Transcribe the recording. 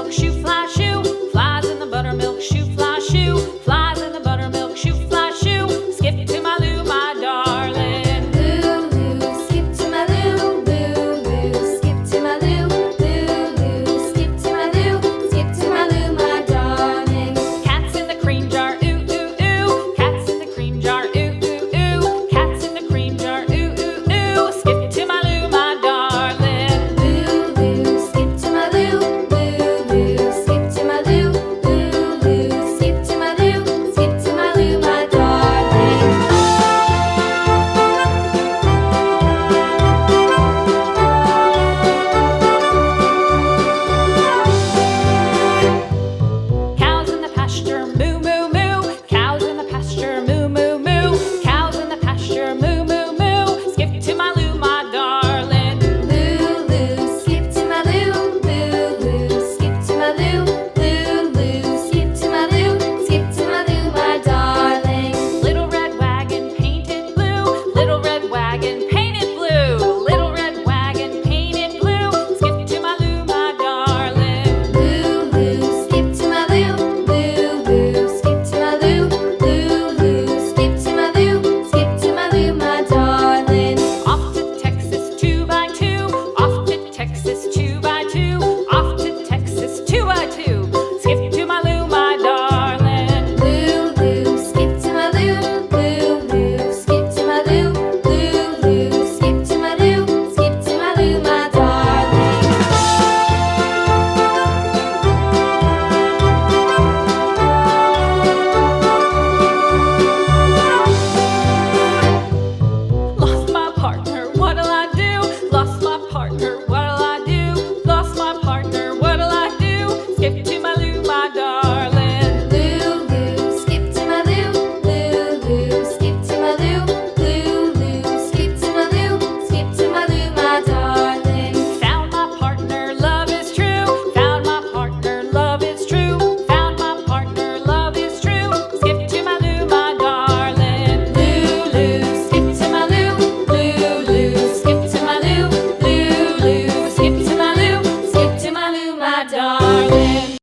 buttermilk shoe, fly shoe. Flies in the buttermilk shoe, fly shoe. Flies in the buttermilk shoe, fly shoe. Skip to my Lou, my darling. Lou, skip to my Lou, Lou, skip to my Lou, Lou, skip to my Lou, skip to my Lou, my darling. Cats in the cream jar, ooh, ooh, ooh. Cats in the cream jar, ooh, ooh, ooh. Cats in the cream jar, ooh, ooh, ooh. Skip to my Lou, my darling. Lou, skip to my Lou, Lou, skip to my Lou, Lou, skip to my Lou, skip to my Lou, my darling. Cows in the pasture, moo, moo, moo. Cows in the pasture, moo, moo, moo. Cows in the pasture, moo, moo, moo. Skip to my Lou, my darling. Lou, skip to my Lou, Lou, skip to my Lou, Lou, skip to my Lou, skip to my Lou, my darling. Little red wagon painted blue. Little red wagon painted blue. Little red wagon painted blue. Skip to my Lou, my darling. Lou, skip to my Lou, Lou, skip to my Lou, Lou, skip to my Lou, skip to my Lou, my darling. Off to Texas 2x2. Off to Texas 2x2. Off to Texas 2x2. Skip to my Lou, my darling. Lou, skip to my Lou, Lou, skip to my Lou, Lou, skip to my Lou, skip to my Lou, my darling. Lost my partner, what'll I do? Lost my partner, what'll I do? Lost my partner, what'll I do? Skip to my Lou, my darling. Lou, skip to my Lou, Lou, skip to my Lou, Lou, skip to my Lou, skip to my Lou, my darling. Found my partner, love is true. Found my partner, love is true. Found my partner, love is true. Skip to my Lou, my darling. Lou, skip to my Lou, Lou, skip to my Lou, Lou, skip to my Lou, skip to my Lou, my darling.